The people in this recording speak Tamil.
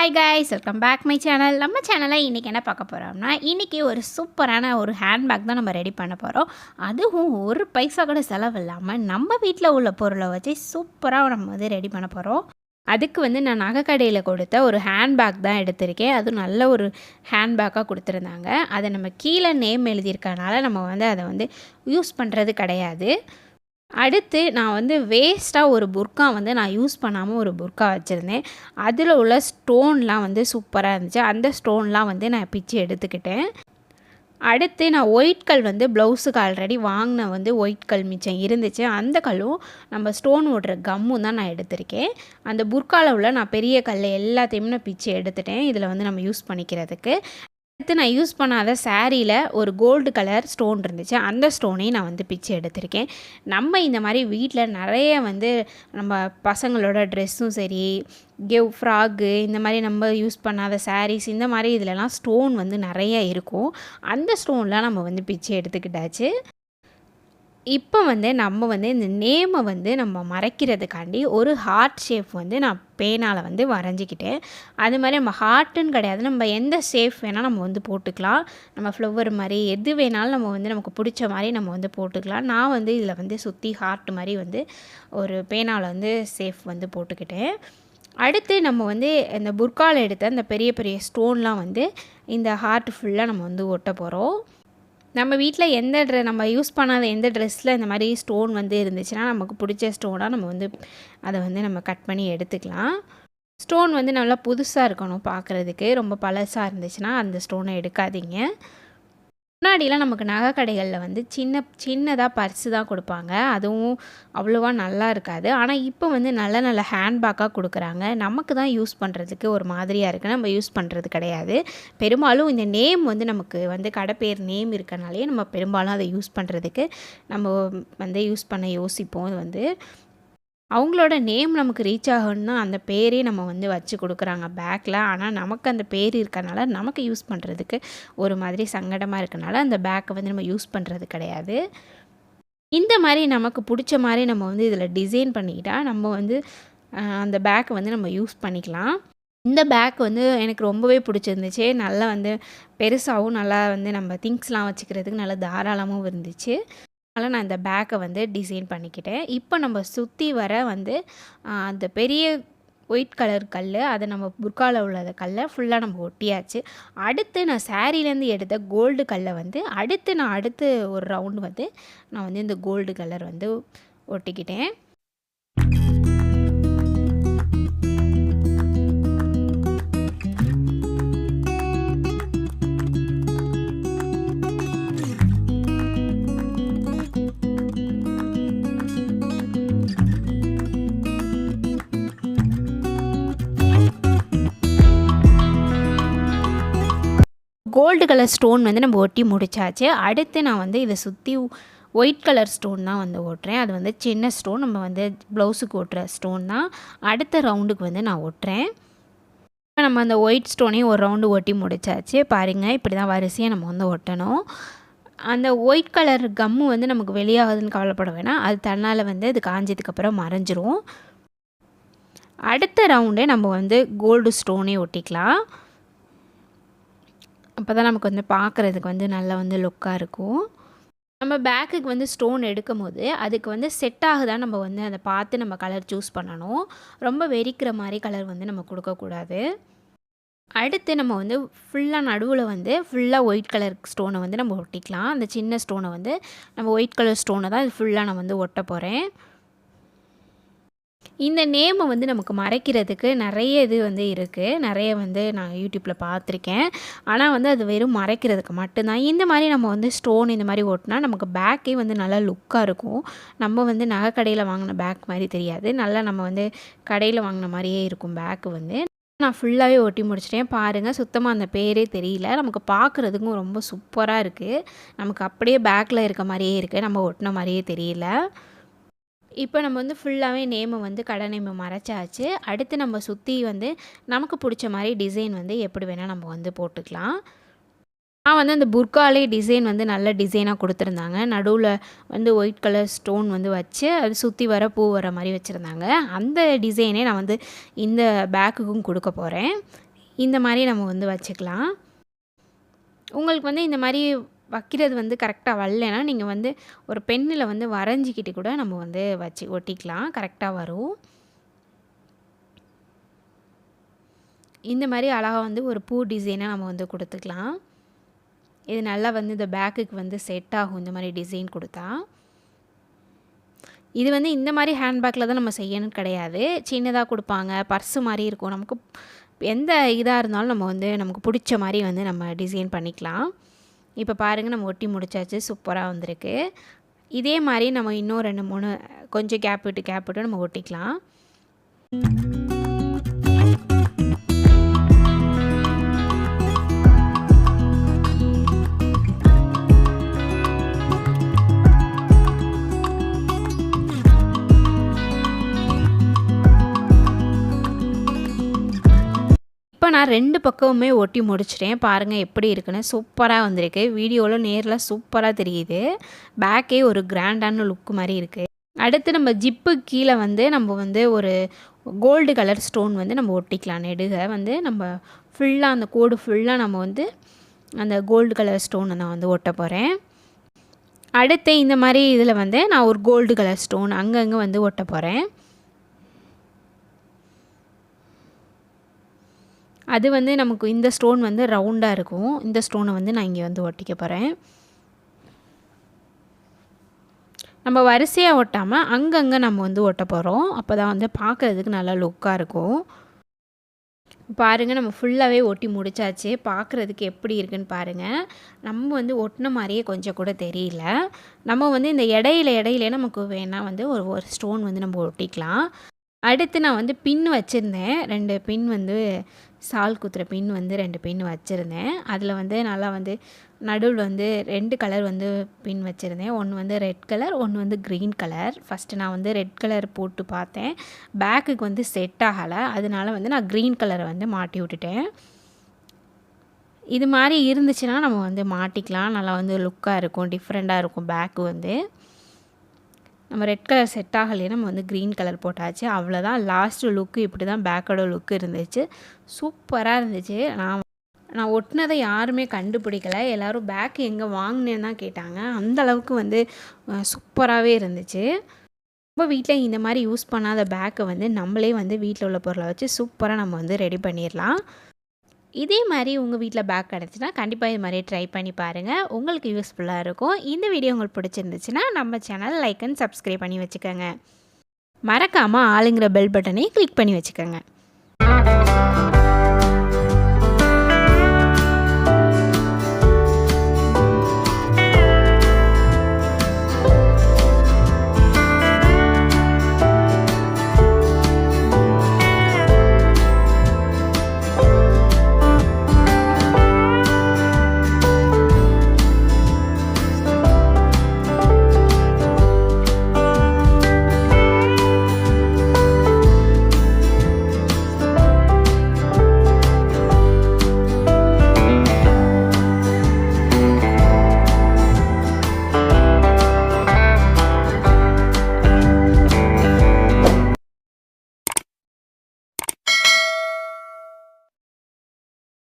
Hi guys, welcome back my channel. நம்ம சேனலில் இன்றைக்கி என்ன பார்க்க போகிறோம்னா, இன்றைக்கி ஒரு சூப்பரான ஒரு ஹேண்ட்பேக் தான் நம்ம ரெடி பண்ண போகிறோம். அதுவும் ஒரு பைசா கூட செலவு இல்லாமல் நம்ம வீட்டில் உள்ள பொருளை வச்சு சூப்பராக நம்ம ரெடி பண்ண போகிறோம். அதுக்கு நான் நகைக்கடையில் கொடுத்த ஒரு ஹேண்ட்பேக் தான் எடுத்திருக்கேன். அதுவும் நல்ல ஒரு ஹேண்ட்பேக்காக கொடுத்துருந்தாங்க. அதை நம்ம கீழே நேம் எழுதியிருக்கனால நம்ம அதை யூஸ் பண்ணுறது கிடையாது. அடுத்து நான் வேஸ்ட்டாக ஒரு புர்கா நான் யூஸ் பண்ணாமல் ஒரு புர்கா வச்சுருந்தேன். அதில் உள்ள ஸ்டோன்லாம் சூப்பராக இருந்துச்சு. அந்த ஸ்டோன்லாம் நான் பிச்சு எடுத்துக்கிட்டேன். அடுத்து நான் ஒயிட் கல் ப்ளவுஸுக்கு ஆல்ரெடி வாங்கின ஒயிட் கல் மிச்சம் இருந்துச்சு. அந்த கல்லும் நம்ம ஸ்டோன் ஓடுற கம்மும் தான் நான் எடுத்திருக்கேன். அந்த புர்காவில் உள்ள நான் பெரிய கல் எல்லாத்தையுமே நான் பிச்சு எடுத்துட்டேன். இதில் நம்ம யூஸ் பண்ணிக்கிறதுக்கு. அடுத்து நான் யூஸ் பண்ணாத சாரியில் ஒரு கோல்டு கலர் ஸ்டோன் இருந்துச்சு. அந்த ஸ்டோனையும் நான் பிச்சு எடுத்திருக்கேன். நம்ம இந்த மாதிரி வீட்டில் நிறைய நம்ம பசங்களோட ட்ரெஸ்ஸும் சரி, ஃப்ராக்கு, இந்த மாதிரி நம்ம யூஸ் பண்ணாத சாரீஸ், இந்த மாதிரி இதிலலாம் ஸ்டோன் நிறைய இருக்கும். அந்த ஸ்டோன்லாம் நம்ம பிச்சு எடுத்துக்கிட்டாச்சு. இப்போ நம்ம இந்த நேமை நம்ம மறைக்கிறதுக்காண்டி ஒரு ஹார்ட் ஷேப் நான் பேனால் வரைஞ்சிக்கிட்டேன். அது மாதிரி நம்ம ஹார்ட்டுன்னு கிடையாது, நம்ம எந்த ஷேப் வேணால் நம்ம போட்டுக்கலாம். நம்ம ஃப்ளவர் மாதிரி எது வேணாலும் நம்ம நமக்கு பிடிச்ச மாதிரி நம்ம போட்டுக்கலாம். நான் இதில் சுற்றி ஹார்ட் மாதிரி ஒரு பேனால் ஷேப் போட்டுக்கிட்டேன். அடுத்து நம்ம இந்த புர்காவில் எடுத்த அந்த பெரிய பெரிய ஸ்டோன்லாம் இந்த ஹார்ட் ஃபுல்லாக நம்ம ஒட்ட போகிறோம். நம்ம வீட்டில் நம்ம யூஸ் பண்ணாத எந்த ட்ரெஸ்ஸில் இந்த மாதிரி ஸ்டோன் இருந்துச்சுன்னா, நமக்கு பிடிச்ச ஸ்டோனாக நம்ம அதை நம்ம கட் பண்ணி எடுத்துக்கலாம். ஸ்டோன் நல்லா புதுசாக இருக்கணும் பார்க்குறதுக்கு. ரொம்ப பழசாக இருந்துச்சுன்னா அந்த ஸ்டோனை எடுக்காதீங்க. முன்னாடிலாம் நமக்கு நகை கடைகளில் சின்னதாக பர்ஸு தான் கொடுப்பாங்க. அதுவும் அவ்வளோவா நல்லா இருக்காது. ஆனால் இப்போ நல்ல நல்ல ஹேண்ட்பேக்காக கொடுக்குறாங்க. நமக்கு தான் யூஸ் பண்ணுறதுக்கு ஒரு மாதிரியாக இருக்குது. நம்ம யூஸ் பண்ணுறது கிடையாது. பெரும்பாலும் இந்த நேம் நமக்கு கடை பேர் நேம் இருக்கனாலே நம்ம பெரும்பாலும் அதை யூஸ் பண்ணுறதுக்கு நம்ம யூஸ் பண்ண யோசிப்போம். அவங்களோட நேம் நமக்கு ரீச் ஆகணும்னா அந்த பேரே நம்ம வச்சு கொடுக்குறாங்க பேக்கில். ஆனால் நமக்கு அந்த பேர் இருக்கனால நமக்கு யூஸ் பண்ணுறதுக்கு ஒரு மாதிரி சங்கடமாக இருக்கனால அந்த பேக்கை நம்ம யூஸ் பண்ணுறது கிடையாது. இந்த மாதிரி நமக்கு பிடிச்ச மாதிரி நம்ம இதில் டிசைன் பண்ணிக்கிட்டால் நம்ம அந்த பேக்கை நம்ம யூஸ் பண்ணிக்கலாம். இந்த பேக் எனக்கு ரொம்பவே பிடிச்சிருந்துச்சு. நல்லா பெருசாகவும் நல்லா நம்ம திங்ஸ்லாம் வச்சுக்கிறதுக்கு நல்லா தாராளமாகவும் இருந்துச்சு. அதனால் நான் இந்த பேக்கை டிசைன் பண்ணிக்கிட்டேன். இப்போ நம்ம சுற்றி வர அந்த பெரிய ஒயிட் கலர் கல், அதை நம்ம புர்காவில் உள்ளத கல்லை ஃபுல்லாக நம்ம ஒட்டியாச்சு. அடுத்து நான் சாரீலேருந்து எடுத்த கோல்டு கல்லை அடுத்து ஒரு ரவுண்டு நான் இந்த கோல்டு கலர் ஒட்டிக்கிட்டேன். கோல்டு கலர் ஸ்டோன் நம்ம ஒட்டி முடிச்சாச்சு. அடுத்து நான் இதை சுற்றி ஒயிட் கலர் ஸ்டோன் தான் ஓட்டுறேன். அது சின்ன ஸ்டோன், நம்ம ப்ளவுஸுக்கு ஓட்டுற ஸ்டோன் தான். அடுத்த ரவுண்டுக்கு நான் ஓட்டுறேன். நம்ம அந்த ஒயிட் ஸ்டோனையும் ஒரு ரவுண்டு ஒட்டி முடிச்சாச்சு. பாருங்கள், இப்படி தான் வரிசையாக நம்ம ஒட்டணும். அந்த ஒயிட் கலர் கம்மு நமக்கு வெளியாகுதுன்னு கவலைப்பட வேணாம். அது தன்னால் அது காஞ்சதுக்கப்புறம் மறைஞ்சிரும். அடுத்த ரவுண்டே நம்ம கோல்டு ஸ்டோனே ஒட்டிக்கலாம். அப்போ தான் நமக்கு பார்க்குறதுக்கு நல்லா லுக்காக இருக்கும். நம்ம பேக்குக்கு ஸ்டோன் எடுக்கும் போது அதுக்கு செட் ஆகுதான் நம்ம அதை பார்த்து நம்ம கலர் சூஸ் பண்ணணும். ரொம்ப வெறிக்கிற மாதிரி கலர் நம்ம கொடுக்கக்கூடாது. அடுத்து நம்ம ஃபுல்லாக நடுவில் ஃபுல்லாக ஒயிட் கலர் ஸ்டோனை நம்ம ஒட்டிக்கலாம். அந்த சின்ன ஸ்டோனை நம்ம ஒயிட் கலர் ஸ்டோனை தான் இது ஃபுல்லாக நான் ஒட்ட போகிறேன். இந்த நேமை நமக்கு மறைக்கிறதுக்கு நிறைய இது இருக்குது. நிறைய நான் யூடியூப்பில் பார்த்துருக்கேன். ஆனால் அது வெறும் மறைக்கிறதுக்கு மட்டும்தான். இந்த மாதிரி நம்ம ஸ்டோன் இந்த மாதிரி ஓட்டினா நமக்கு பேக்கே நல்லா லுக்காக இருக்கும். நம்ம நகை கடையில் வாங்கின பேக் மாதிரி தெரியாது. நல்லா நம்ம கடையில் வாங்கின மாதிரியே இருக்கும் பேக்கு. நான் ஃபுல்லாகவே ஒட்டி முடிச்சிட்டேன். பாருங்கள், சுத்தமாக அந்த பேரே தெரியல. நமக்கு பார்க்குறதுக்கும் ரொம்ப சூப்பராக இருக்குது. நமக்கு அப்படியே பேக்கில் இருக்க மாதிரியே இருக்குது. நம்ம ஒட்டின மாதிரியே தெரியல. இப்போ நம்ம ஃபுல்லாகவே நேமை கடை நேமை மறைச்சாச்சு. அடுத்து நம்ம சுற்றி நமக்கு பிடிச்ச மாதிரி டிசைன் எப்படி வேணால் நம்ம போட்டுக்கலாம். நான் அந்த புர்காலே டிசைன் நல்ல டிசைனாக கொடுத்துருந்தாங்க. நடுவில் ஒயிட் கலர் ஸ்டோன் வச்சு அது சுற்றி வர பூ வர மாதிரி வச்சுருந்தாங்க. அந்த டிசைனே நான் இந்த பேக்குக்கும் கொடுக்க போகிறேன். இந்த மாதிரி நம்ம வந்து வச்சுக்கலாம். உங்களுக்கு வந்து இந்த மாதிரி வைக்கிறது வந்து கரெக்டாக வரலனா நீங்கள் வந்து ஒரு பென்னில் வந்து வரைஞ்சிக்கிட்டு கூட நம்ம வந்து வச்சு ஒட்டிக்கலாம், கரெக்டாக வரும். இந்த மாதிரி அழகாக வந்து ஒரு பூ டிசைனாக நம்ம வந்து கொடுத்துக்கலாம். இது நல்லா வந்து இந்த பேக்குக்கு வந்து செட் ஆகும் இந்த மாதிரி டிசைன் கொடுத்தா. இது வந்து இந்த மாதிரி ஹேண்ட்பேக்கில் தான் நம்ம செய்யணும் கிடையாது. சின்னதாக கொடுப்பாங்க, பர்ஸு மாதிரி இருக்கும். நமக்கு எந்த இதாக இருந்தாலும் நம்ம வந்து நமக்கு பிடிச்ச மாதிரி வந்து நம்ம டிசைன் பண்ணிக்கலாம். இப்போ பாருங்கள், நம்ம ஒட்டி முடிச்சாச்சு, சூப்பராக வந்திருக்கு. இதே மாதிரி நம்ம இன்னும் 2 3 கொஞ்சம் கேப் விட்டு நம்ம ஒட்டிக்கலாம். இப்போ நான் 2 பக்கமுமே ஒட்டி முடிச்சிட்டேன். பாருங்கள் எப்படி இருக்குன்னு, சூப்பராக வந்திருக்கு. வீடியோவில் நேரில் சூப்பராக தெரியுது. பேக்கே ஒரு கிராண்டான லுக் மாதிரி இருக்குது. அடுத்து நம்ம ஜிப்பு கீழே வந்து நம்ம வந்து ஒரு கோல்டு கலர் ஸ்டோன் வந்து நம்ம ஒட்டிக்கலாம். நெடுக வந்து நம்ம ஃபுல்லாக அந்த கோடு ஃபுல்லாக நம்ம வந்து அந்த கோல்டு கலர் ஸ்டோனை நான் வந்து ஒட்ட போகிறேன். அடுத்து இந்த மாதிரி இதில் வந்து நான் ஒரு கோல்டு கலர் ஸ்டோன் அங்கங்கே வந்து ஒட்ட போகிறேன். அது வந்து நமக்கு இந்த ஸ்டோன் வந்து ரவுண்டாக இருக்கும். இந்த ஸ்டோனை வந்து நான் இங்கே வந்து ஒட்டிக்க போகிறேன். நம்ம வரிசையாக ஒட்டாமல் அங்கங்கே நம்ம வந்து ஒட்ட போகிறோம். அப்போ தான் வந்து பார்க்குறதுக்கு நல்லா லுக்காக இருக்கும். பாருங்கள், நம்ம ஃபுல்லாகவே ஒட்டி முடிச்சாச்சு. பார்க்குறதுக்கு எப்படி இருக்குன்னு பாருங்கள். நம்ம வந்து ஒட்டின மாதிரியே கொஞ்சம் கூட தெரியல. நம்ம வந்து இந்த இடையில நமக்கு வேணால் வந்து ஒரு ஸ்டோன் வந்து நம்ம ஒட்டிக்கலாம். அடுத்து நான் வந்து பின் வச்சுருந்தேன். 2 பின் வந்து சால் குத்துற பின் வந்து 2 பின் வச்சுருந்தேன். அதில் வந்து நல்லா வந்து நடுவில் வந்து 2 கலர் வந்து பின் வச்சுருந்தேன். ஒன்று வந்து ரெட் கலர், ஒன்று வந்து க்ரீன் கலர். ஃபஸ்ட்டு நான் வந்து ரெட் கலர் போட்டு பார்த்தேன், பேக்குக்கு வந்து செட் ஆகலை. அதனால வந்து நான் க்ரீன் கலரை வந்து மாட்டி விட்டுட்டேன். இது மாதிரி இருந்துச்சுன்னா நம்ம வந்து மாட்டிக்கலாம். நல்லா வந்து லுக்காக இருக்கும், டிஃப்ரெண்ட்டாக இருக்கும் பேக்கு வந்து. நம்ம ரெட் கலர் செட் ஆகலையே, நம்ம வந்து க்ரீன் கலர் போட்டாச்சு. அவ்வளோதான், லாஸ்ட்டு லுக்கு இப்படி தான் பேக்கோட லுக்கு இருந்துச்சு. சூப்பராக இருந்துச்சு. நான் ஒட்டினதை யாருமே கண்டுபிடிக்கலை. எல்லோரும் பேக் எங்கே வாங்கினேன்னு தான் கேட்டாங்க. அந்தளவுக்கு வந்து சூப்பராகவே இருந்துச்சு. ரொம்ப வீட்டில் இந்த மாதிரி யூஸ் பண்ணாத பேக்கை வந்து நம்மளே வந்து வீட்டில் உள்ள பொருளை வச்சு சூப்பராக நம்ம வந்து ரெடி பண்ணிடலாம். இதே மாதிரி உங்கள் வீட்டில் பேக் கிடச்சுன்னா கண்டிப்பாக இது மாதிரி ட்ரை பண்ணி பாருங்கள். உங்களுக்கு யூஸ்ஃபுல்லாக இருக்கும். இந்த வீடியோ உங்களுக்கு பிடிச்சிருந்துச்சுன்னா நம்ம சேனல் லைக் அண்ட் சப்ஸ்கிரைப் பண்ணி வச்சுக்கோங்க. மறக்காமல் ஆளுங்கிற பெல் பட்டனை கிளிக் பண்ணி வச்சுக்கோங்க.